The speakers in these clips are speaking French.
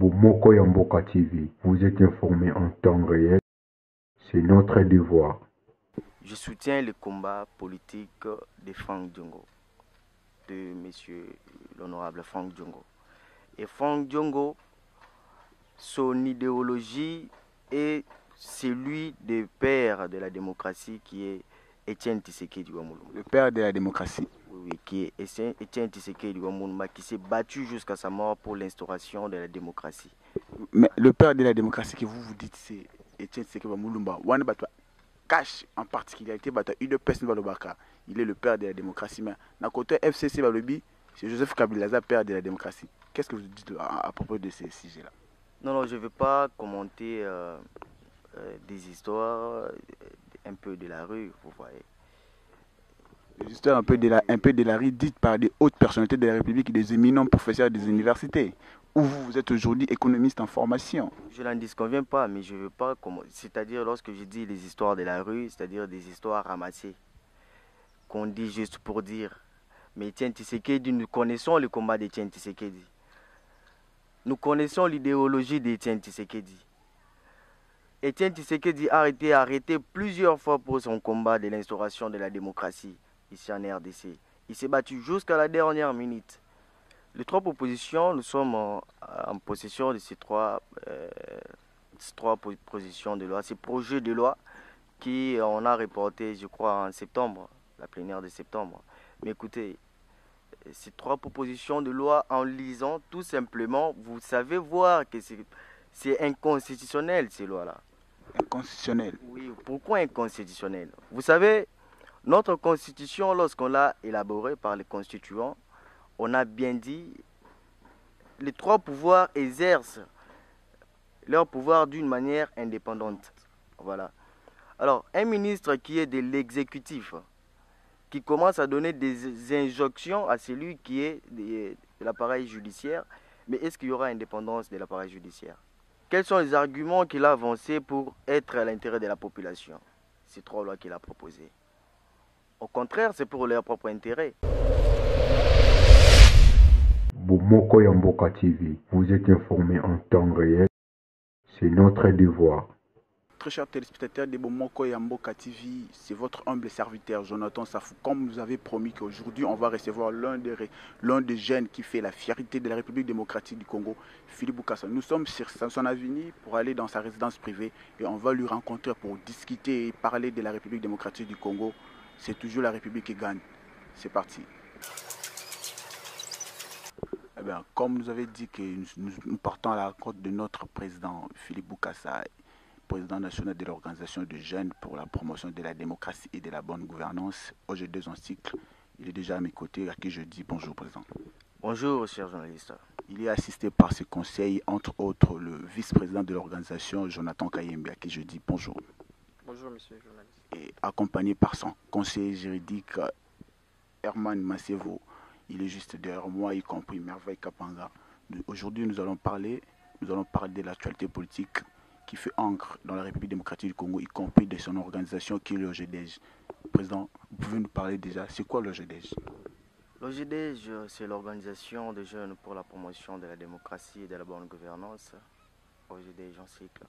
Bomoko Yamboka TV, vous êtes informés en temps réel, c'est notre devoir. Je soutiens le combat politique de Franck Diongo, de monsieur l'honorable Franck Diongo. Et Franck Diongo, son idéologie est celui du père de la démocratie qui est Etienne Tshisekedi Wamulumba. Le père de la démocratie. Oui, qui est Etienne Tshisekedi Wamulumba, qui s'est battu jusqu'à sa mort pour l'instauration de la démocratie. Mais le père de la démocratie que vous dites, c'est Etienne Tshisekedi Wamulumba. Cache en particularité, une personne Balobaka. Il est le père de la démocratie. Mais d'un côté FCC Balobi, c'est Joseph Kabila, père de la démocratie. Qu'est-ce que vous dites à propos de ces sujets-là? Non, je ne vais pas commenter des histoires un peu de la rue, vous voyez. Des histoires un peu de la rue dites par des hautes personnalités de la République, des éminents professeurs des universités, où vous êtes aujourd'hui économiste en formation. Je n'en disconviens pas, mais je ne veux pas... C'est-à-dire, lorsque je dis les histoires de la rue, c'est-à-dire des histoires ramassées, qu'on dit juste pour dire. Mais Etienne Tshisekedi, nous connaissons le combat d'Etienne Tshisekedi. Nous connaissons l'idéologie d'Etienne Tshisekedi. Etienne Tshisekedi a été arrêté plusieurs fois pour son combat de l'instauration de la démocratie ici en RDC. Il s'est battu jusqu'à la dernière minute. Les trois propositions, nous sommes en possession de ces trois propositions de loi, ces projets de loi qui on a reporté, je crois, en septembre, la plénière de septembre. Mais écoutez, ces trois propositions de loi, en lisant, tout simplement, vous savez voir que c'est inconstitutionnel, ces lois-là. Inconstitutionnel? Oui, pourquoi inconstitutionnel? Vous savez, notre constitution, lorsqu'on l'a élaborée par les constituants, on a bien dit, les trois pouvoirs exercent leur pouvoir d'une manière indépendante. Voilà. Alors, un ministre qui est de l'exécutif, qui commence à donner des injonctions à celui qui est de l'appareil judiciaire, mais est-ce qu'il y aura indépendance de l'appareil judiciaire? Quels sont les arguments qu'il a avancés pour être à l'intérêt de la population? Ces trois lois qu'il a proposées. Au contraire, c'est pour leur propre intérêt. Bomoko Yamboka TV, vous êtes informés en temps réel, c'est notre devoir. Très chers téléspectateurs de Bomoko Yamboka TV, c'est votre humble serviteur Jonathan Safou. Comme nous avez promis qu'aujourd'hui on va recevoir l'un des jeunes qui fait la fierté de la République démocratique du Congo, Philippe Bokassa. Nous sommes sur son avenue pour aller dans sa résidence privée et on va lui rencontrer pour discuter et parler de la République démocratique du Congo. C'est toujours la République qui gagne. C'est parti. Eh bien, comme nous avez dit que nous partons à la rencontre de notre président Philippe Bokassa, président national de l'organisation de jeunes pour la promotion de la démocratie et de la bonne gouvernance, OG2 en cycle. Il est déjà à mes côtés, à qui je dis bonjour, président. Bonjour, cher journaliste. Il est assisté par ses conseils, entre autres le vice-président de l'organisation, Jonathan Kayembe, à qui je dis bonjour. Bonjour, monsieur le journaliste. Et accompagné par son conseiller juridique, Herman Massevo. Il est juste derrière moi, y compris Merveille Kapanga. Aujourd'hui, nous allons parler de l'actualité politique qui fait ancre dans la République démocratique du Congo, y compris de son organisation qui est l'OGDEJ. Président, vous pouvez nous parler déjà, c'est quoi l'OGDEJ? L'OGDEJ, c'est l'organisation des jeunes pour la promotion de la démocratie et de la bonne gouvernance. OGDEJ en cycle.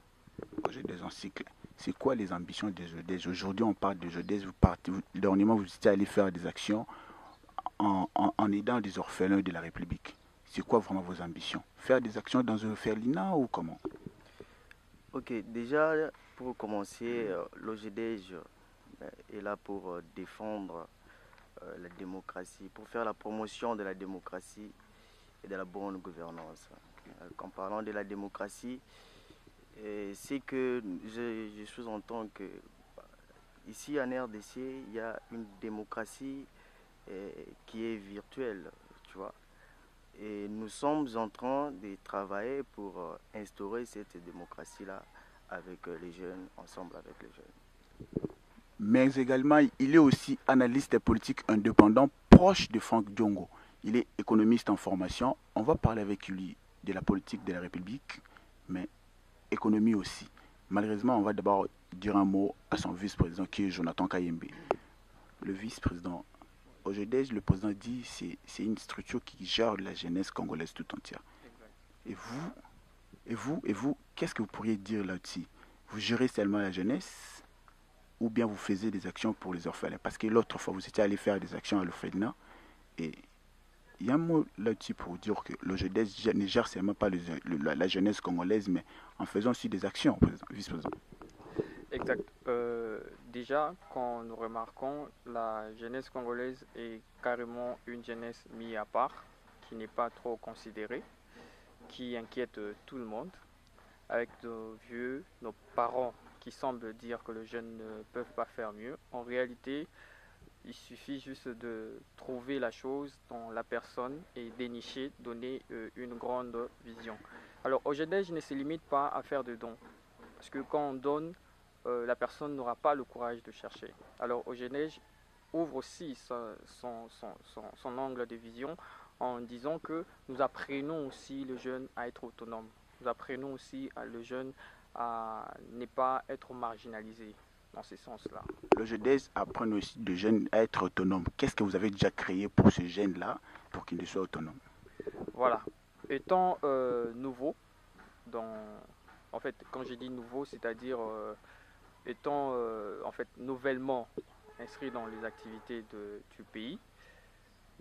OGDEJ en cycle. C'est quoi les ambitions des OGDEJ? Aujourd'hui, on parle de OGDEJ. Dernièrement, vous étiez allé faire des actions en aidant des orphelins de la République. C'est quoi vraiment vos ambitions? Faire des actions dans un orphelinat ou comment? Ok, déjà, pour commencer, l'OGDEJ est là pour défendre la démocratie, pour faire la promotion de la démocratie et de la bonne gouvernance. En parlant de la démocratie, c'est que je sous-entends que ici en RDC, il y a une démocratie qui est virtuelle, tu vois. Et nous sommes en train de travailler pour instaurer cette démocratie-là avec les jeunes, ensemble avec les jeunes. Mais également, il est aussi analyste politique indépendant, proche de Franck Diongo. Il est économiste en formation. On va parler avec lui de la politique de la République, mais économie aussi. Malheureusement, on va d'abord dire un mot à son vice-président qui est Jonathan Kayembe. Le vice-président, aujourd'hui, le président dit que c'est une structure qui gère la jeunesse congolaise tout entière. Et vous, Et vous, qu'est-ce que vous pourriez dire là-dessus? Vous gérez seulement la jeunesse ou bien vous faisiez des actions pour les orphelins? Parce que l'autre fois, vous étiez allé faire des actions à l'orphelinat et il y a un mot là-dessus pour dire que le GDS ne gère seulement pas la jeunesse congolaise, mais en faisant aussi des actions, vice-président. Exact. Déjà, quand nous remarquons, la jeunesse congolaise est carrément une jeunesse mise à part, qui n'est pas trop considérée, qui inquiète tout le monde, avec nos vieux, nos parents qui semblent dire que les jeunes ne peuvent pas faire mieux. En réalité, il suffit juste de trouver la chose dans la personne et dénicher, donner une grande vision. Alors, au GDS, je ne se limite pas à faire de dons, parce que quand on donne, la personne n'aura pas le courage de chercher. Alors, au GDS ouvre aussi son angle de vision en disant que nous apprenons aussi le jeune à être autonome. Nous apprenons aussi le jeune à ne pas être marginalisé dans ce sens-là. Le GDS apprend aussi de jeunes à être autonomes. Qu'est-ce que vous avez déjà créé pour ces jeunes-là pour qu'ils soient autonomes? Voilà. Étant nouveau, en fait, quand je dis nouveau, c'est-à-dire étant en fait nouvellement inscrit dans les activités du pays,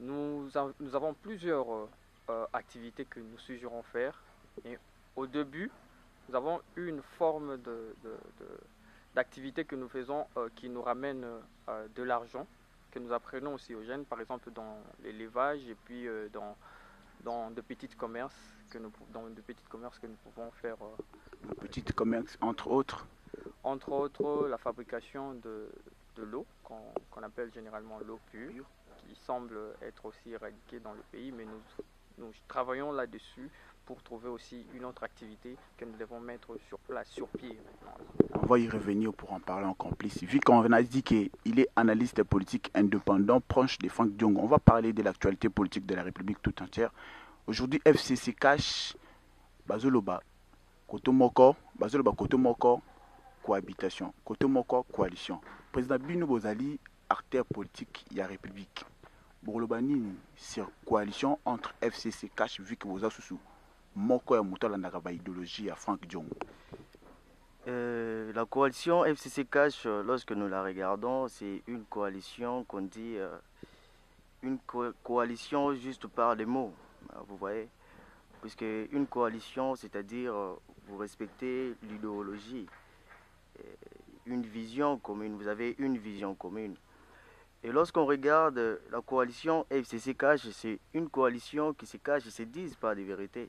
nous avons plusieurs activités que nous suggérons faire. Et au début, nous avons une forme d'activité que nous faisons qui nous ramène de l'argent, que nous apprenons aussi aux jeunes, par exemple dans l'élevage et puis dans de petits commerces que nous pouvons faire. De petits commerces, entre autres? Entre autres, la fabrication de l'eau, qu'on appelle généralement l'eau pure, qui semble être aussi éradiquée dans le pays, mais nous travaillons là-dessus pour trouver aussi une autre activité que nous devons mettre sur place, sur pied. On va y revenir pour en parler en complice. Vu qu'on a dit qu'il est analyste politique indépendant, proche de Franck Diongo, on va parler de l'actualité politique de la République tout entière. Aujourd'hui, FCC cache Bazoloba, Kotomoko, cohabitation, Kotomoko, coalition. Président Bino Bozali, artère politique, il y a République. Borlobani, sur coalition entre FCC cache, vu que vous avez sous Moko et Moutala Nagaba idéologie à Franck Diongo. La coalition FCC Cash, lorsque nous la regardons, c'est une coalition qu'on dit une coalition juste par les mots, vous voyez, puisque une coalition, c'est-à-dire vous respectez l'idéologie, une vision commune, vous avez une vision commune. Et lorsqu'on regarde la coalition FCC Cash, c'est une coalition qui se cache et se disent pas des vérités.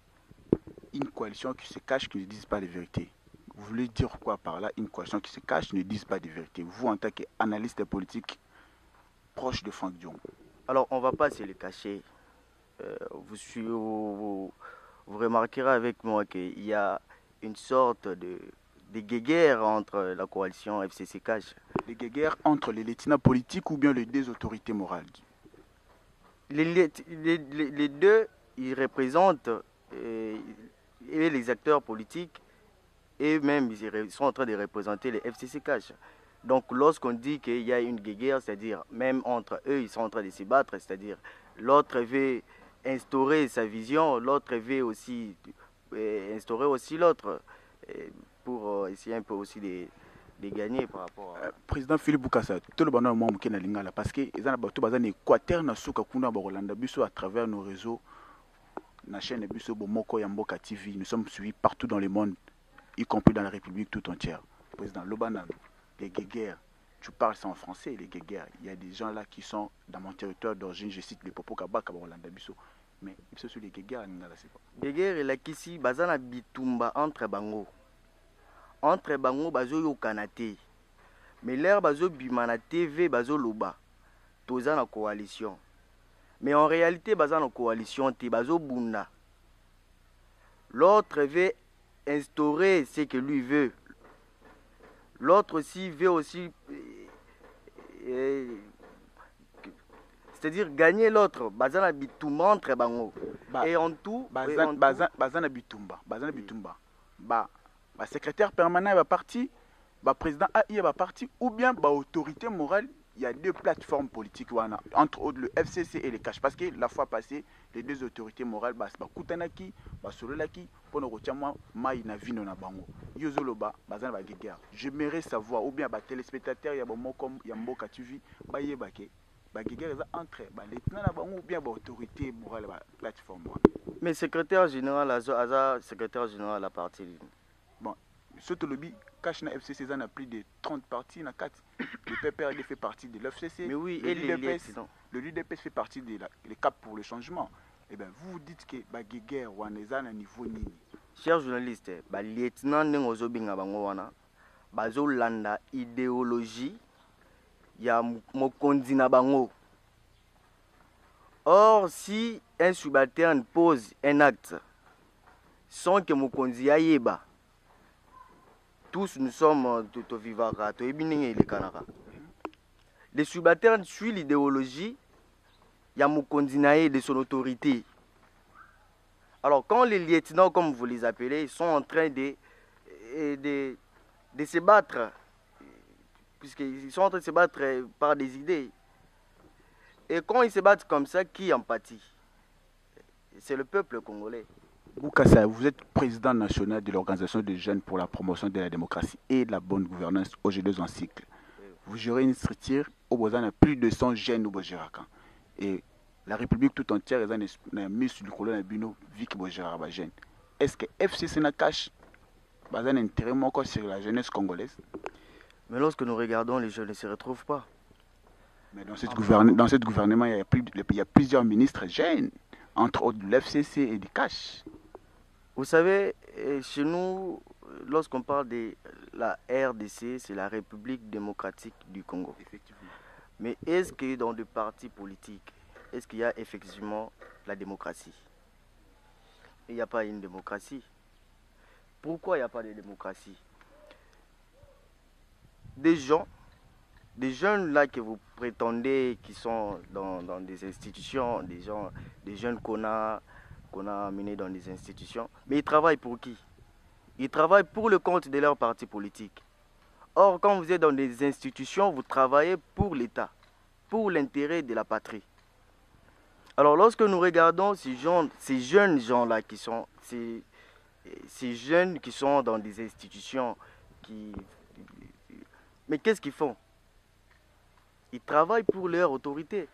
Une coalition qui se cache, qui ne disent pas les vérités. Vous voulez dire quoi par là? Une coalition qui se cache, ne disent pas de vérité. Vous, en tant qu'analyste politique proche de Franck Diongo. Alors, on ne va pas se le cacher. Vous remarquerez avec moi qu'il y a une sorte de guéguerre entre la coalition FCC Cash. Des guéguerres entre les lieutenants politiques ou bien les deux autorités morales? Les deux, ils représentent et les acteurs politiques et même ils sont en train de représenter les FCC Cash. Donc lorsqu'on dit qu'il y a une guéguerre, c'est-à-dire même entre eux, ils sont en train de se battre, c'est-à-dire l'autre veut instaurer sa vision, l'autre veut aussi instaurer aussi l'autre pour essayer un peu aussi de gagner par rapport à... Président Philippe Boukassa, tout le monde a dit que parce que les gens Équateur na souka kuna Rolanda biso à travers nos réseaux, na chaîne biso Bomoko Yamboka TV, nous sommes suivis partout dans le monde, y compris dans la République tout entière. Président Lobanan, les guéguerres, tu parles ça en français, les guéguerres. Il y a des gens là qui sont dans mon territoire d'origine, je cite les Popo Kabaka Rolanda biso. Mais ils sont sur les guéguerres, guéguerre la kisi bazana bitumba entre bango. Entre bango bazo yo kanate. Mais l'air bazo bimana TV bazo loba. Toza na coalition. Mais en réalité baza na coalition te bazo bunda. L'autre veut instaurer ce que lui veut. L'autre aussi veut aussi c'est-à-dire gagner l'autre. Bazana bitumba entre bango. Et en tout bazana bitumba. Secrétaire permanent va parti, président AI va parti, ou bien autorité morale il y a deux plateformes politiques, entre autres le FCC et les CACH. Parce que la fois passée, les deux autorités morales, Kutanaki, Sololaki, Ponorotiamwa, Maïna Vino na Bango, Yozoloba, Bazan Baguerre. J'aimerais savoir, ou bien les téléspectateurs, il y a un mot comme Yamboka TV, Bayebake, Baguerre entre les ou bien l'autorité morale, la plateforme. Mais secrétaire général, Aza, secrétaire général à la partie. Bon, ce lobby, cache na FCC, ça a plus de 30 parties, na 4. Le PPRD fait partie de l'FCC. Mais oui, le et l'UDPS fait partie des CAP pour le changement. Eh bien, vous dites que Baguerre ou Aneza na niveau nini. Chers journalistes, ba lieutenant Nengozo Binga Bangowana, bazo landa idéologie ya mokonzi na bango. Or, si un subalterne pose un acte sans que mokonzi ayeba, tous nous sommes tout vivara, tout ebininge les Kanara. Les subalternes suivent l'idéologie ya mokonzi nae de son autorité. Alors, quand les lieutenants, comme vous les appelez, sont en train de se battre, puisqu'ils sont en train de se battre par des idées, et quand ils se battent comme ça, qui en pâtit? C'est le peuple congolais. Boukassa, vous êtes président national de l'Organisation des jeunes pour la promotion de la démocratie et de la bonne gouvernance au G2 en cycle. Vous gérez une structure au besoin de plus de 100 jeunes au Bojirakan. Et la République tout entière est mise sur le colonne Bino, Vic Bojiraba jeune. Est-ce que FCC n'a cache un intérêt encore sur la jeunesse congolaise? Mais lorsque nous regardons, les jeunes ne se retrouvent pas. Mais dans cette gouvernement, il y a plusieurs ministres jeunes, entre autres de l'FCC et du CACH. Vous savez, chez nous, lorsqu'on parle de la RDC, c'est la République démocratique du Congo. Effectivement. Mais est-ce que dans des partis politiques, est-ce qu'il y a effectivement la démocratie? Il n'y a pas une démocratie. Pourquoi il n'y a pas de démocratie? Des jeunes là que vous prétendez qui sont dans des institutions, des jeunes qu'on a amenés dans des institutions, mais ils travaillent pour qui? Ils travaillent pour le compte de leur parti politique. Or, quand vous êtes dans des institutions, vous travaillez pour l'État, pour l'intérêt de la patrie. Alors, lorsque nous regardons ces jeunes gens-là qui sont, ces jeunes qui sont dans des institutions, mais qu'est-ce qu'ils font? Ils travaillent pour leur autorité.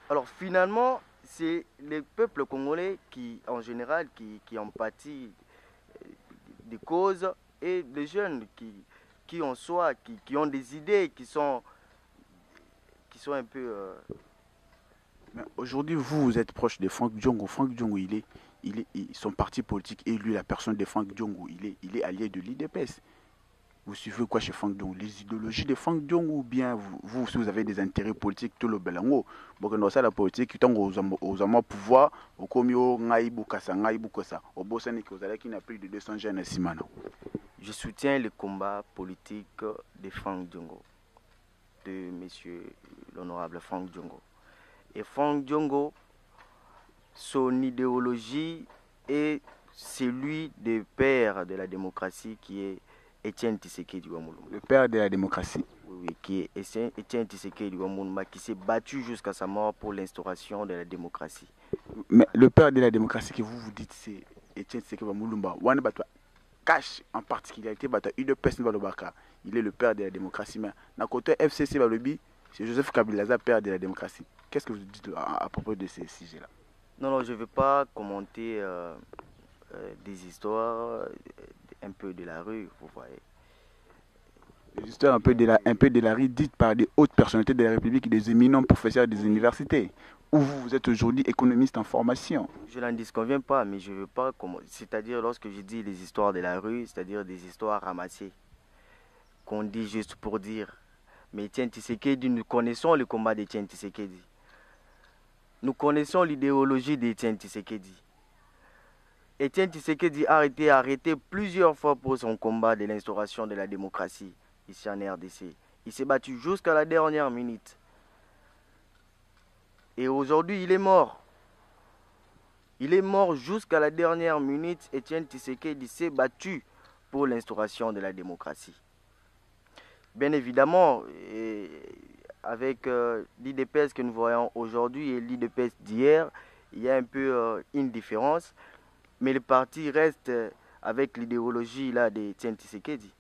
Alors, finalement, c'est les peuples congolais qui, en général, qui en pâtit des causes, et les jeunes qui en soi, qui ont des idées, qui sont un peu... Aujourd'hui, vous êtes proche de Franck Diongo. Franck Diongo, son parti politique élu, la personne de Franck Diongo, il est allié de l'IDPS. Vous suivez quoi chez Franck Diongo? Les idéologies de Franck Diongo, ou bien vous, si vous avez des intérêts politiques, tout le belango. Bon, dans ça, la politique, tant aux pouvoir, au comio, ngaïbou kasa, au bossane qui vous allez qui n'a plus de 200 jeunes à Simano. Je soutiens le combat politique de Franck Diongo, de monsieur l'honorable Franck Diongo. Et Franck Diongo, son idéologie est celui du père de la démocratie qui est Etienne Tshisekedi Wamulumba. Le père de la démocratie. Oui, qui est Etienne Tshisekedi Wamulumba, qui s'est battu jusqu'à sa mort pour l'instauration de la démocratie. Mais le père de la démocratie que vous dites, c'est Etienne Tshisekedi Wamulumba. Cache en particularité, il est le père de la démocratie. Mais d'un côté FCC, c'est Joseph Kabila, père de la démocratie. Qu'est-ce que vous dites à propos de ces sujets-là? Non, je ne vais pas commenter des histoires un peu de la rue, vous voyez. Des histoires un peu de la rue dites par des hautes personnalités de la République, des éminents professeurs des universités, où vous êtes aujourd'hui économiste en formation. Je n'en disconviens pas, mais je ne veux pas... C'est-à-dire, lorsque je dis les histoires de la rue, c'est-à-dire des histoires ramassées, qu'on dit juste pour dire. Mais Etienne Tshisekedi, nous connaissons le combat d'Etienne Tshisekedi. Nous connaissons l'idéologie d'Etienne Tshisekedi. Etienne Tshisekedi a été arrêté plusieurs fois pour son combat de l'instauration de la démocratie ici en RDC. Il s'est battu jusqu'à la dernière minute. Et aujourd'hui, il est mort. Il est mort jusqu'à la dernière minute. Etienne Tshisekedi s'est battu pour l'instauration de la démocratie. Bien évidemment, et avec l'IDPS que nous voyons aujourd'hui et l'IDPS d'hier, il y a un peu une différence, mais le parti reste avec l'idéologie là de Etienne Tshisekedi.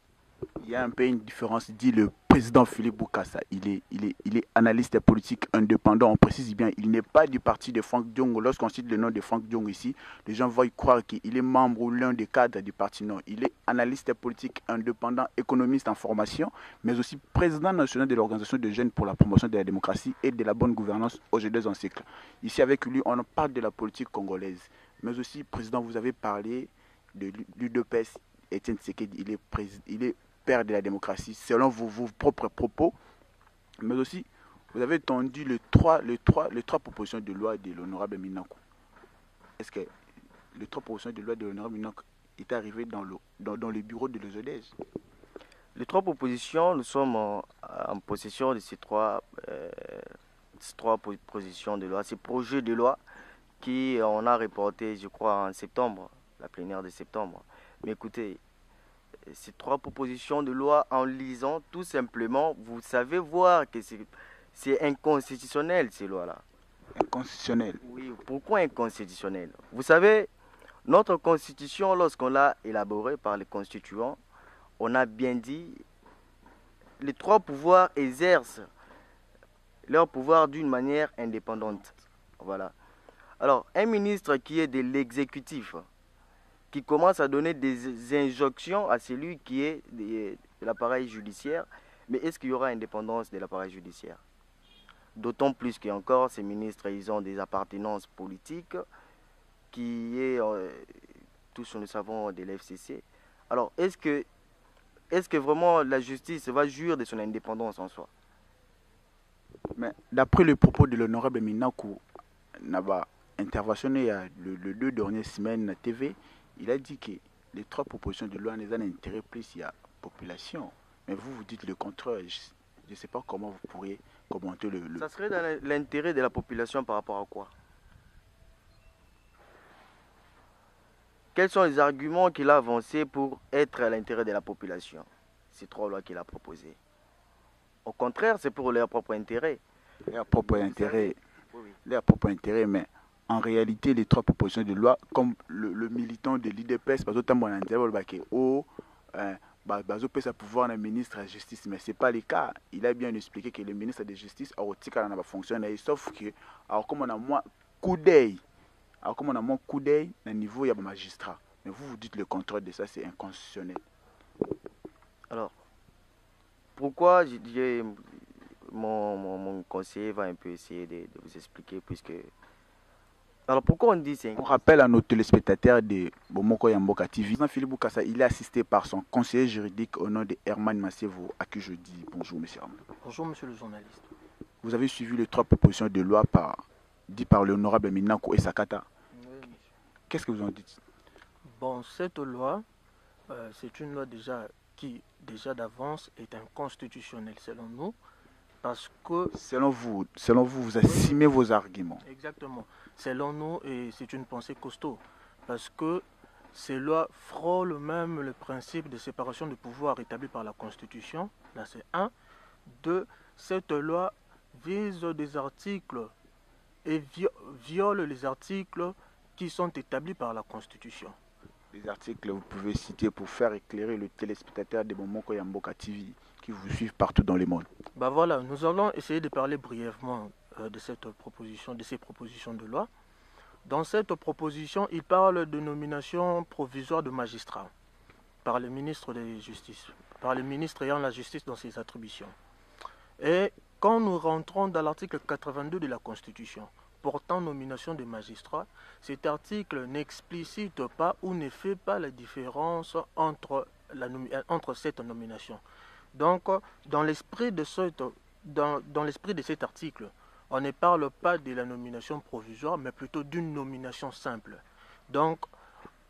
Il y a un peu une différence, dit le président Philippe Bokassa. Il est analyste politique indépendant. On précise bien, il n'est pas du parti de Franck Diongo. Lorsqu'on cite le nom de Franck Diongo ici, les gens vont y croire qu'il est membre ou l'un des cadres du parti. Non, il est analyste politique indépendant, économiste en formation, mais aussi président national de l'Organisation de jeunes pour la promotion de la démocratie et de la bonne gouvernance au G2 en cycle. Ici, avec lui, on parle de la politique congolaise. Mais aussi, président, vous avez parlé de l'UDPS. Etienne Tshisekedi, il est père de la démocratie, selon vos propres propos, mais aussi, vous avez entendu les trois propositions de loi de l'honorable Minakou. Est-ce que les trois propositions de loi de l'honorable Minakou étaient arrivées dans le bureau de l'OZEDES? Les trois propositions, nous sommes en possession de ces trois propositions de loi, ces projets de loi qui on a reporté, je crois, en septembre, la plénière de septembre. Mais écoutez, ces trois propositions de loi, en lisant, tout simplement, vous savez voir que c'est inconstitutionnel, ces lois-là. Inconstitutionnel? Oui, pourquoi inconstitutionnel? Vous savez, notre constitution, lorsqu'on l'a élaborée par les constituants, on a bien dit, les trois pouvoirs exercent leur pouvoir d'une manière indépendante. Voilà. Alors, un ministre qui est de l'exécutif, qui commence à donner des injonctions à celui qui est de l'appareil judiciaire, mais est-ce qu'il y aura indépendance de l'appareil judiciaire? D'autant plus qu'encore, ces ministres, ils ont des appartenances politiques qui est, tous nous le savons, de l'FCC. Alors, est-ce que vraiment la justice va jouir de son indépendance en soi? Mais d'après le propos de l'honorable Minakou, Naba interventionné il y a le 2 dernières semaines à TV, il a dit que les trois propositions de loi n'ont un intérêt plus à la population. Mais vous dites le contraire. Je ne sais pas comment vous pourriez commenter le... Ça serait dans l'intérêt de la population par rapport à quoi? Quels sont les arguments qu'il a avancés pour être à l'intérêt de la population? Ces trois lois qu'il a proposées. Au contraire, c'est pour leur propre intérêt. Leur propre intérêt. Oui. Leur propre intérêt, mais en réalité, les trois propositions de loi, comme le militant de l'IDPS, parce que ça pouvoir le ministre de la Justice, mais ce n'est pas le cas. Il a bien expliqué que le ministre de la Justice a fonctionné, sauf que, alors comme on a moins coup d'œil, au niveau, il y a des magistrats. Mais vous dites le contraire de ça, c'est inconstitutionnel. Alors, pourquoi mon conseiller va un peu essayer de vous expliquer, puisque... Alors pourquoi on dit c'est... On rappelle à nos téléspectateurs de Bomoko Yamboka TV, Philippe Bokassa, il est assisté par son conseiller juridique au nom de Herman Massevo, à qui je dis bonjour monsieur Herman. Bonjour monsieur le journaliste. Vous avez suivi les trois propositions de loi dites par l'honorable Minakou et Sakata. Oui, monsieur. Qu'est-ce que vous en dites? Bon, cette loi, c'est une loi qui d'avance est inconstitutionnelle selon nous, parce que... Selon vous, vous assumez vos arguments. Exactement. Selon nous, et c'est une pensée costaud, parce que ces lois frôlent même le principe de séparation de pouvoir établi par la Constitution. Là, c'est un. Deux, cette loi vise des articles et viole les articles qui sont établis par la Constitution. Les articles, vous pouvez citer pour faire éclairer le téléspectateur de Bomoko Yamboka TV qui vous suivent partout dans le monde. Ben voilà, nous allons essayer de parler brièvement de ces propositions de loi. Dans cette proposition, il parle de nomination provisoire de magistrats par le ministre de la Justice, par le ministre ayant la justice dans ses attributions. Et quand nous rentrons dans l'article 82 de la Constitution, portant nomination des magistrats, cet article n'explicite pas ou ne fait pas la différence entre cette nomination. Donc, dans l'esprit de cet article, on ne parle pas de la nomination provisoire, mais plutôt d'une nomination simple. Donc,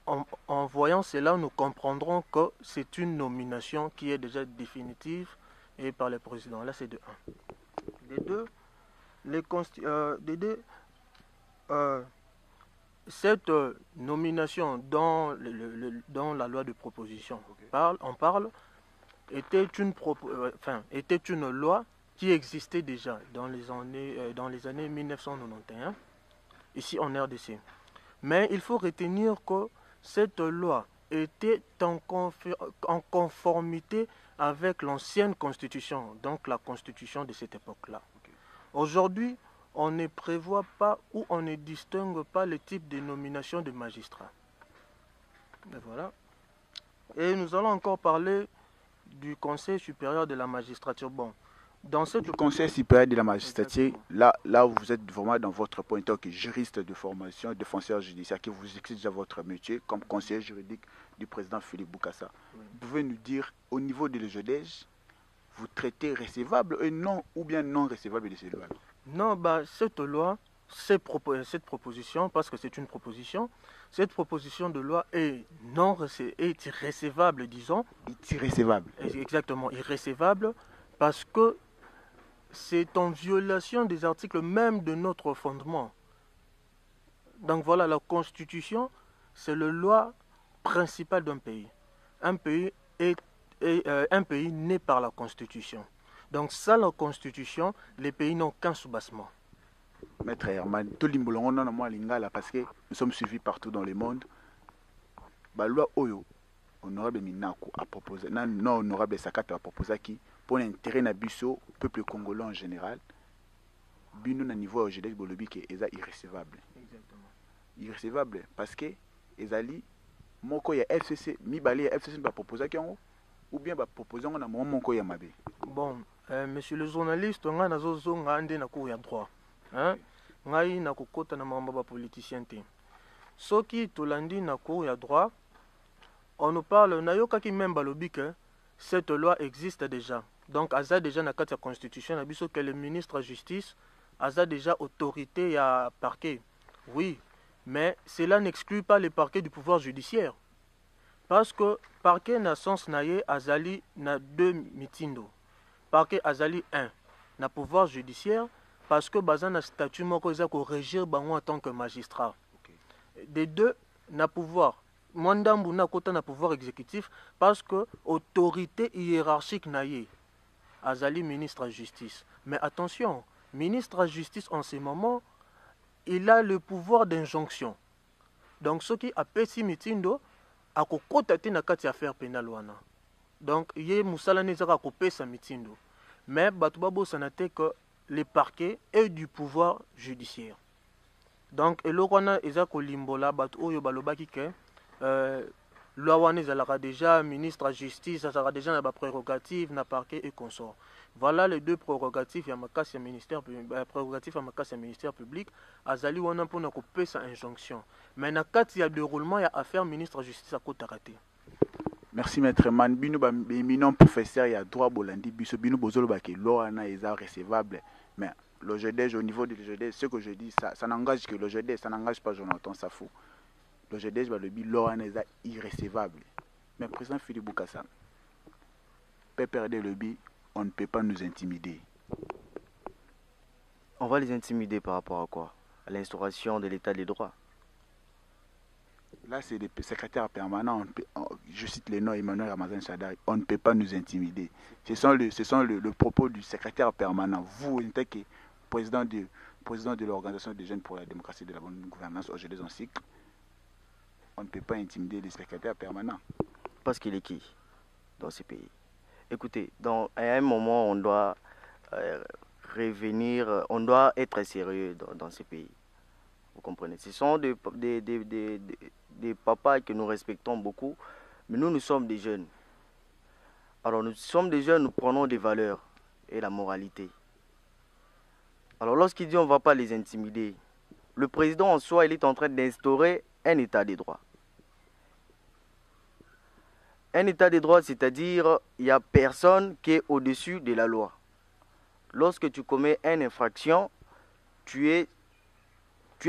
en voyant cela, nous comprendrons que c'est une nomination qui est déjà définitive et par le président. Là, c'est de 1. Cette nomination dans la loi de proposition, on parle était une loi qui existait déjà dans les années 1991, ici en RDC. Mais il faut retenir que cette loi était en conformité avec l'ancienne constitution, donc la constitution de cette époque-là. Aujourd'hui, on ne prévoit pas ou on ne distingue pas le type de nomination de magistrats. Et voilà. Et nous allons encore parler du Conseil supérieur de la magistrature. Bon, dans ce Conseil supérieur de la magistrature, là vous êtes vraiment dans votre point en tant que juriste de formation, défenseur judiciaire, qui vous exerce déjà votre métier comme conseiller juridique du président Philippe Bokassa. Oui. Vous pouvez nous dire, au niveau de l'EJDEJ, vous traitez recevable et non, ou bien non recevable de ces lois? Non, cette loi, cette proposition, parce que c'est une proposition, cette proposition de loi est irrécevable, disons. Irrécevable. Exactement, irrécevable, parce que c'est en violation des articles même de notre fondement. Donc voilà, la Constitution, c'est la loi principale d'un pays. Un pays est né par la Constitution. Donc sans la Constitution, les pays n'ont qu'un soubassement. Maître Herman, tout le parce que nous sommes suivis partout dans le monde. La loi Oyo, honorable Minako a proposé, non honorable Sakata a proposé qui, pour l'intérêt de biso, peuple congolais en général, bino na niveau OGD bolobi que est irrécevable. Exactement. Irrécevable parce que ezali moko ya FCC mibali ya FCC ba proposer ki ou bien ba proposer na moko ya mabe. Bon, monsieur le journaliste, nga nazozonga ande na cour ya droit. Hein? Ngai na kokota na mamba ba politicien te. Soki tolandi na cour ya droit, on nous parle na yokaki même balobi que cette loi existe déjà. Donc aza déjà na kati ya constitution na biso que le ministre de la justice aza déjà autorité ya parquet. Oui, mais cela n'exclut pas le parquet du pouvoir judiciaire. Parce que parquet na sens naye azali na deux mitindo. Parquet azali 1 na pouvoir judiciaire parce que baza na statut moko eza ko régir bango en tant que magistrat. Okay. Des deux na pouvoir Mwandambu na kota na pouvoir exécutif parce que autorité hiérarchique naye azali ministre de la justice. Mais attention, ministre de la justice en ce moment, il a le pouvoir d'injonction. Donc ce qui a pesi mitindo a kokota te na kati affaire pénale wana. Donc ye musala nezaka kopesa mitindo. Mais batu babosana te que le parquet est du pouvoir judiciaire. Donc eloko wana eza kolimbola batu oyo balobaki ke loi wana ezalaka déjà ministre de la justice, ezalaka déjà na ba prérogative na parquet et consort. Voilà les deux prérogatives ya makasi ya ministère public azali wana mpona kopesa injonction. Mais na kati ya déroulement ya affaire ministre de la justice akotaka te. Merci maître Man. Bino ba éminent professeur ya droit bolandi biso bino bozolo ba ke loi wana eza recevable. Mais le GDG, au niveau du GDG, ce que je dis, ça n'engage que le GDG, ça n'engage pas Jonathan Safou. Le GDG, le bilan est irrécevable. Mais président Philippe Bokassa, PPRD le bi, on ne peut pas nous intimider. On va les intimider par rapport à quoi? À l'instauration de l'état des droits. Là, c'est des secrétaires permanents. Je cite les noms Emmanuel Ramazan Chadari. On ne peut pas nous intimider. Ce sont le propos du secrétaire permanent. Vous, en tant que président de l'Organisation des jeunes pour la démocratie et de la bonne gouvernance, aujourd'hui en cycle, on ne peut pas intimider les secrétaires permanents. Parce qu'il est qui dans ces pays? Écoutez, à un moment, on doit revenir, on doit être sérieux dans ces pays. Vous comprenez? Ce sont des papas que nous respectons beaucoup, mais nous sommes des jeunes. Alors nous sommes des jeunes, nous prenons des valeurs et la moralité. Alors lorsqu'il dit on ne va pas les intimider, le président en soi, il est en train d'instaurer un état des droits. Un état des droits, c'est-à-dire il n'y a personne qui est au-dessus de la loi. Lorsque tu commets une infraction, tu es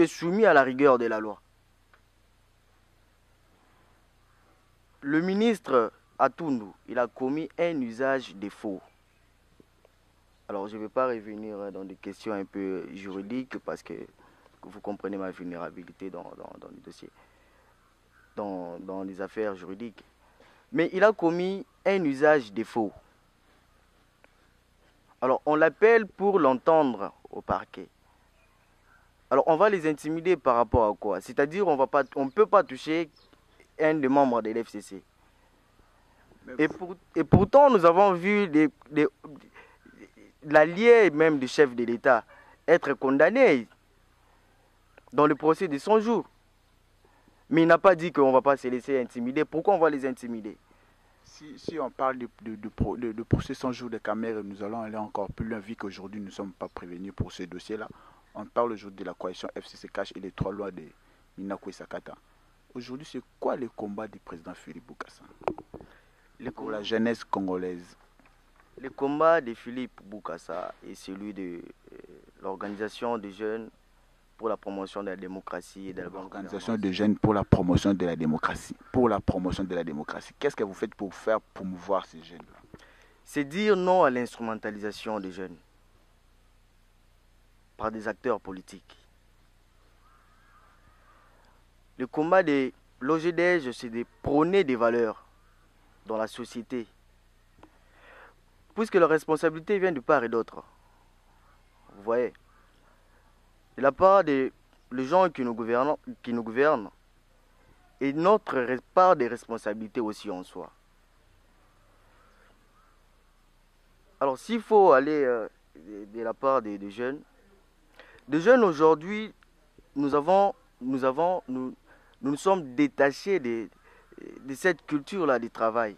soumis à la rigueur de la loi. Le ministre Atundu, il a commis un usage de faux. Alors je ne vais pas revenir dans des questions un peu juridiques parce que vous comprenez ma vulnérabilité dans les dossiers, dans les affaires juridiques. mais il a commis un usage des faux. Alors on l'appelle pour l'entendre au parquet. Alors on va les intimider par rapport à quoi? C'est-à-dire on ne peut pas toucher un des membres de l'FCC. Et pourtant nous avons vu l'allié même du chef de l'État être condamné dans le procès de 100 jours. Mais il n'a pas dit qu'on ne va pas se laisser intimider. Pourquoi on va les intimider? Si on parle de procès 100 jours de Cameroun, nous allons aller encore plus loin, vu qu'aujourd'hui nous ne sommes pas prévenus pour ce dossier-là. On parle aujourd'hui de la coalition FCC Cash et les 3 lois de Minako et Sakata. Aujourd'hui, c'est quoi le combat du président Philippe Bokassa pour la jeunesse congolaise? Le combat de Philippe Bokassa est celui de l'organisation des jeunes pour la promotion de la démocratie et de la bonne gouvernance. L'organisation de jeunes pour la promotion de la démocratie. Pour la promotion de la démocratie. Qu'est-ce que vous faites pour faire promouvoir ces jeunes-là? C'est dire non à l'instrumentalisation des jeunes par des acteurs politiques. Le combat de l'OGDEJ, c'est de prôner des valeurs dans la société. Puisque la responsabilité vient de part et d'autre. Vous voyez, de la part des gens qui nous gouvernent et notre part des responsabilités aussi en soi. Alors s'il faut aller de la part des jeunes aujourd'hui, nous nous sommes détachés de cette culture-là du travail,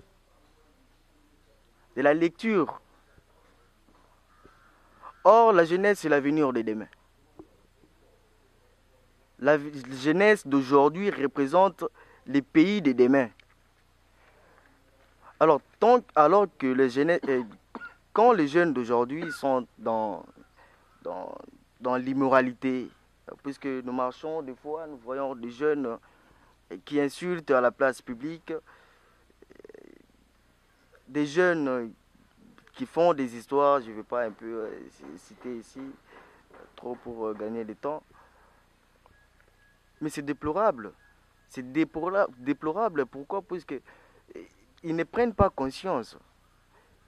de la lecture. Or, la jeunesse, c'est l'avenir de demain. La jeunesse d'aujourd'hui représente les pays de demain. Alors, quand les jeunes d'aujourd'hui sont dans l'immoralité, puisque nous marchons des fois, nous voyons des jeunes qui insultent à la place publique, des jeunes qui font des histoires, je ne vais pas un peu citer ici, trop pour gagner du temps. Mais c'est déplorable. C'est déplorable. Pourquoi? Puisque ils ne prennent pas conscience.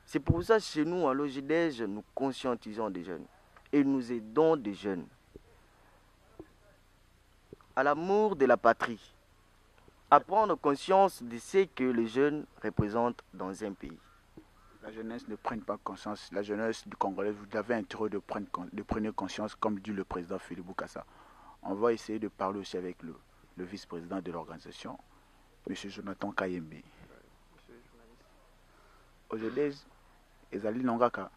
C'est pour ça que chez nous, à l'OGDEJ, nous conscientisons des jeunes. Et nous aidons des jeunes à l'amour de la patrie, à prendre conscience de ce que les jeunes représentent dans un pays. La jeunesse ne prenne pas conscience. La jeunesse du Congolais, vous avez intérêt de prendre conscience, comme dit le président Philippe Bokassa. On va essayer de parler aussi avec le vice-président de l'organisation, M. Jonathan Kayembe. Aujourd'hui, les alliés n'ongaka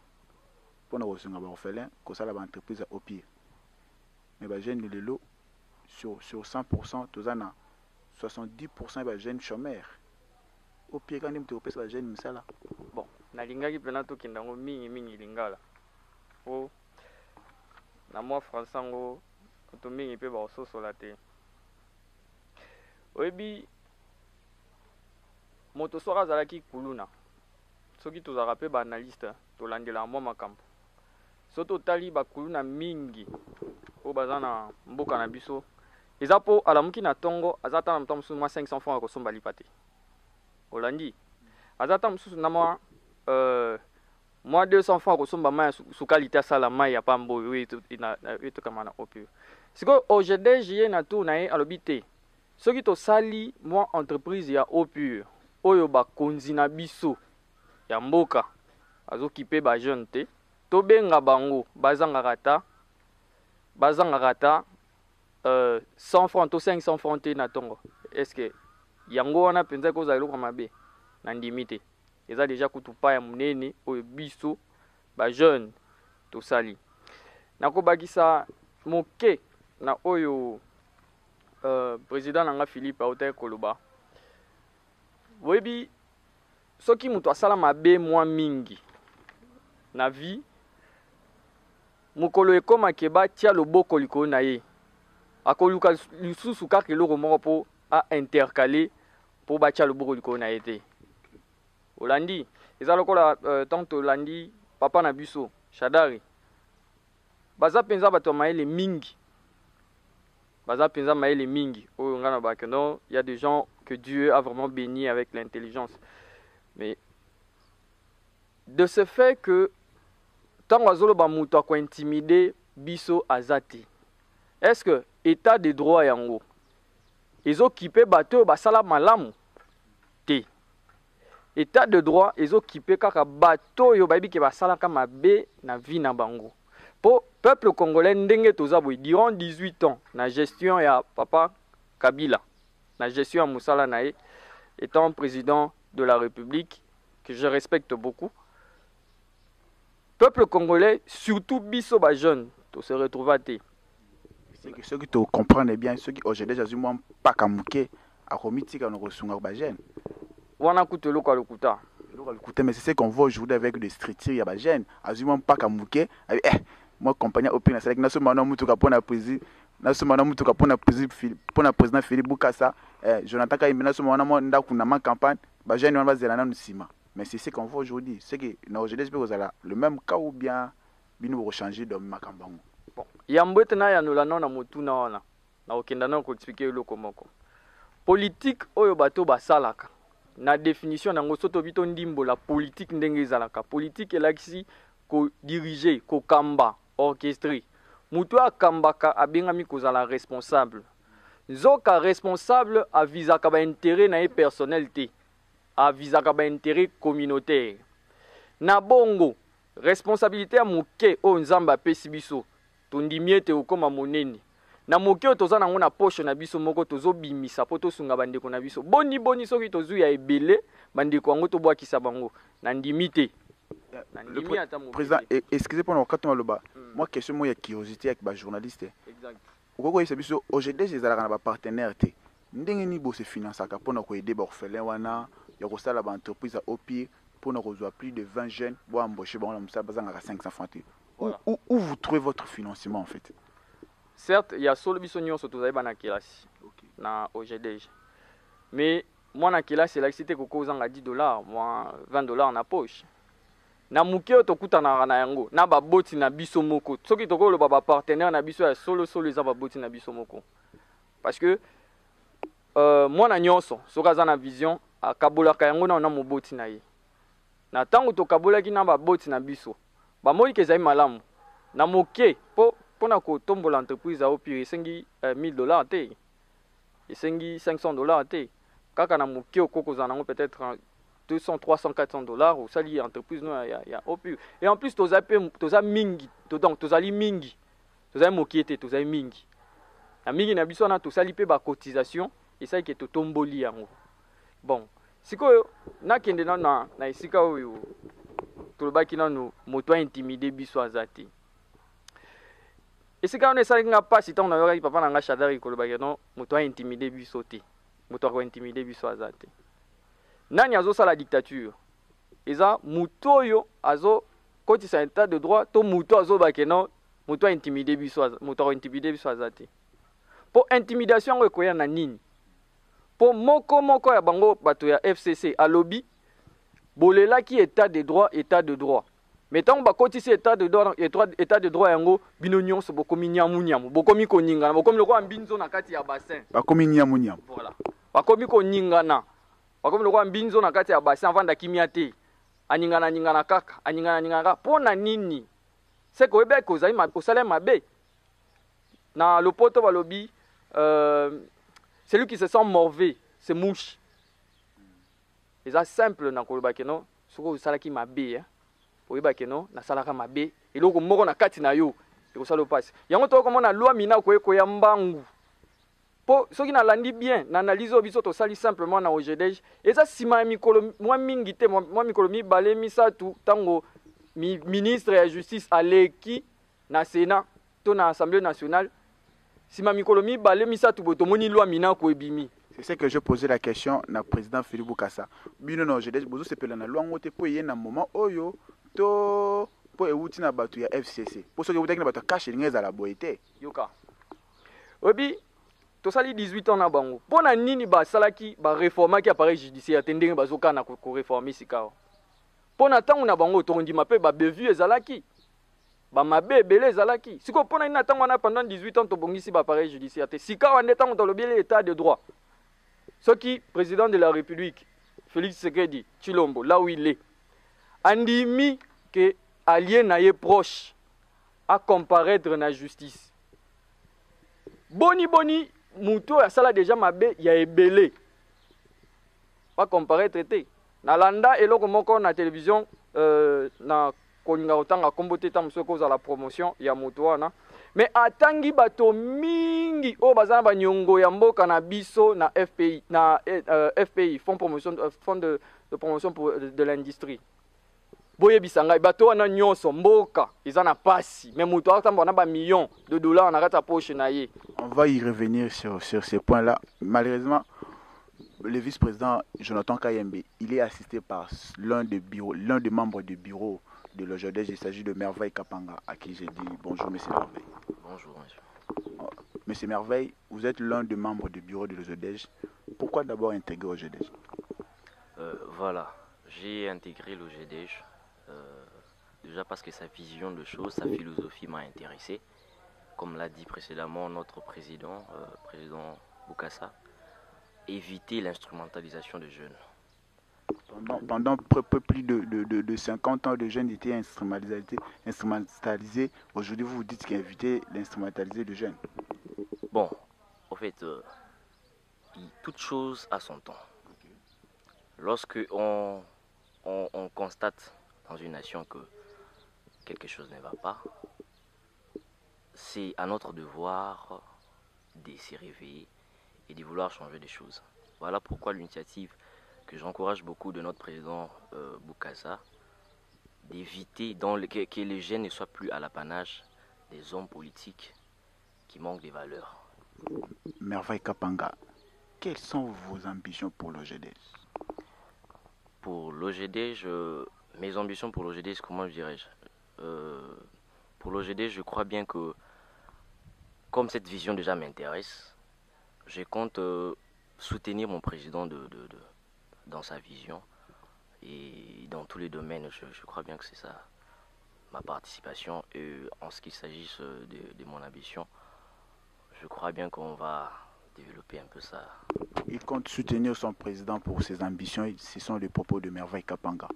pour nous recevoir orphelins, que ça l'entreprise au pire. Mais les jeunes de l'eau, sur 100%, tous en a 70% des jeunes chômeurs. Au pire, quand nous avons les jeunes, c'est là. Bon, nalingaki pena to kindango mingi lingala. Oh, na moi français ngo to mingi pe ba so solate. Oyebi moto soka zalaki kuluna. Soki tozaka pe ba analyste to landela mo makambo. Soto tali ba kuluna mingi o bazana mboka na biso. Ezapo alamuki na tongo azata na mtamusu ma 500 francs ko somba lipate. Olandi azata mususu na moi 200 francs ko somba ma sukalita sala mai ya pambo weto kama na opio. Siko OGDEJ na tour na alobite. Soki to sali moi entreprise ya opio oyo ba konzi na biso ya mboka azokipe ba jeune te to benga bango bazanga kata 100 francs to 500 francs te na tongo. Est-ce que yango wana penza ko za eloko mabe na ndimite eza déjà kutupa ya munene oyo biso ba jeune to sali nako bakisa moke na oyo président nanga Philippe Auta Koloba webi soki mutu asala mabe mwa mingi na vie mukolo ekoma keba tia loboko likolo na ye akoluka lisusu kaka eloko moko po a intercaler pour batia loboko likolo na ye te. Olandi eza lokola tanto olandi papa na biso Shadari baza penza bato maele mingi oyo ngana ba que non, il y a des gens que Dieu a vraiment béni avec l'intelligence. Mais de ce fait que tant que muto a intimidé biso azati, est-ce que état de droit yango ils occupé bateau basala malamu te état de droit ils occupé kaka bateau yo babi ke basala kama be na vie na bango pour peuple congolais ndenge tozaboy durant 18 ans na gestion ya papa Kabila na gestion ya musala nae étant président de la République que je respecte beaucoup. Peuple congolais, surtout biso ba jeune, to se retrouver à te. Ceux qui te comprennent bien, ceux qui aujourd'hui déjà moins pas kamouké à comité qu'on reçoit ba jeune. Wana kutelo kwa lokuta. Mais c'est ce qu'on voit aujourd'hui avec des structures ya ba jeune, azuma pas kamouké. Moi compagnie opina c'est que na soma na mutuka pona président, na soma na mutuka pona président Philippe Bukasa, Jonathan Kayimbe na soma na mo ndaku na ma campagne, ba jeune on va zela na nsima. Mais c'est ce qu'on voit aujourd'hui. C'est que aujourd'hui, le même cas ou bien nous changer de Makambango. Bon, yambwete na ya nolano na motuna wana. Na okenda na ko expliquer loko moko. Politique oyo bato basalaka. Na définition na ngosoto bito ndimbo la politique ndenge ezalaka. Politique elakisi ko diriger, ko kamba, orchestrer. Mutu akambaka abengami kozala responsable. Zoka responsable avisaka ba intérêt na personnalité. Avisaka ba intérêt communautaire. Na bongo, responsabilité ya moke o nzamba pesi biso. Tondimiete okoma monene. Na moke o toza nango na poche na biso moko tozo bimisa po tosunga bandeko na biso. Boni soki tozu ya ebele bandeko yango tobwakisa bango. Na ndimite. Le président, excusez pour nous quand on le moi question moi ya curiosité avec ba journaliste. Exact. Okoko yesa biso aujourd'hui ezalaka na ba partenaire te. Ndenge ni bo se financaka pona ko aider ba orphelin wana. Il y a une entreprise à OPI pour nous rejoindre plus de 20 jeunes pour embaucher 500 francs. Où vous trouvez votre financement en fait? Certes, il y a solo bisonyo surtout na kilasi na OGDG. Mais moi na kilasi la cité koko zanga $10, moi $20 na poche. Na muke to kutana na yango na ba boti na biso moko. Soki to ko lo ba partenaire na biso ya solo za ba boti na biso moko. Parce que moi na nyonso soka za na vision akabolaka yango na moboti na ye. Na tango to kabolaki na ba boti na biso. Ba moi ke zai malamu. Na moke po na ko tombola entreprise au pire esengi $1000 te. Esengi $500 te. Kaka na moke okoko za nango peut-être 200, 300, $400 ou sali entreprise no ya au pire. Et en plus toza mingi, donc tozali mingi. Tozali moke te, tozali mingi. Na mingi na biso na tosali pe ba cotisation et ça qui to tomboli yango. Bon, sikoyo nakende na esika oyo tolobaki nanu moto intimidé biso azati. Esika on esali nga pasi tant na yoka papa na nga Shadari kolobaki non moto intimidé biso te. Moto ko intimidé biso azati. Nani azo sala dictature? Eza moto oyo azo kotisa état de droit to moto azo bakeno moto intimidé biso azati. Po intimidation ekoya na nini? Po moko ya bango bato ya FCC alobi bolelaki état de droit mais tant ba kotisi état de droit yango bino nyonso bokomi nyamu bokomi koningana bokomi lokwa mbinzo na kati ya bassin bakomi nyamu voilà bakomi koningana bakomi lokwa mbinzo na kati ya bassin avanda kimia te aningana kaka pona nini seko ebe ko zai osale mabe na lopoto balobi celui qui se sent mauvais, c'est mouche. Et ça simple na koloba keno, soko salaki mabe pour yeba keno na salaka mabe, et loko moko na kati na yo, et ko salo passe. Yango to ko mona loi mina ko ya mbangu. Po soki na landi bien, na analyse biso to sali simplement na OGDG, et ça sima mikolo moi mingi te moi mikolo mi balé misatu tango ministre ya justice aleki na Sénat to na Assemblée nationale. Si ma mikolomi balé misatu botomoni loi mina ko ebimi. C'est ce que je posais la question na président Philippe Bukasa. Bino no je dis bozo sepela na loi ngote po ye na moment oyo to po ewuti na batu ya FCC. Po so ke wutaki na batu cache ngeza la boité. Yoka. Obi to sali 18 ans na bango. Pona nini ba salaki ba réformaki appareil judiciaire tendenge bazoka na ko réformer sikao. Pona tangu na bango to ndima pe ba bevu ezalaki. Ba mabe belé ezalaki. Siko pona ina tangu na pendant 18 ans to bongisi ba appareil judiciaire te. Sikao ande tangu to lobi l'état de droit. Ce qui, président de la République, Félix Tshisekedi, Chilombo, là où il est, andimi que allié naye proche à comparaître dans la justice. Boni, Mouto a ça déjà mabe, il y a ebele. Pas comparaître, Nalanda et loko moko na télévision, na koninga otanga kombote tam soko za la promotion ya moto wana. Mais atangi bato mingi o bazana ba nyongo ya mboka na biso na FPI FPI fonds de promotion de l'industrie. Boye bisanga bato wana nyonso mboka izana pasi mais moto atamba na ba millions de dollars na kata poche na ye. On va y revenir sur ces points-là. Malheureusement, le vice-président Jonathan Kayembe, il est assisté par l'un des membres du bureau de l'OJDEJ. Il s'agit de Merveille Kapanga, à qui j'ai dit bonjour, monsieur Merveille. Bonjour, monsieur. Monsieur Merveille, vous êtes l'un des membres du bureau de l'OJDEJ. Pourquoi d'abord intégrer l'OJDEJ? Voilà, j'ai intégré l'OJDEJ déjà parce que sa vision de choses, sa philosophie m'a intéressé. Comme l'a dit précédemment notre président, président Bokassa, éviter l'instrumentalisation des jeunes. Pendant plus de 50 ans, les jeunes étaient instrumentalisés. Aujourd'hui, vous dites qu'éviter l'instrumentalisation des jeunes. Bon, en fait, toute chose a son temps. Lorsque on constate dans une nation que quelque chose ne va pas, c'est à notre devoir de s'y réveiller et de vouloir changer des choses. Voilà pourquoi l'initiative que j'encourage beaucoup de notre président Bokassa, d'éviter que les jeunes ne soient plus à l'apanage des hommes politiques qui manquent des valeurs. Merveille Kapanga, quelles sont vos ambitions pour l'OJDEJ? Pour l'OJDEJ, mes ambitions pour l'OJDEJ, comment je dirais-je? Pour l'OJDEJ, je crois bien que, comme cette vision déjà m'intéresse, je compte soutenir mon président dans sa vision et dans tous les domaines. Je crois bien que c'est ça ma participation. Et en ce qu'il s'agisse de mon ambition, je crois bien qu'on va développer un peu ça. Il compte soutenir son président pour ses ambitions. Ce sont les propos de Merveille Kapanga.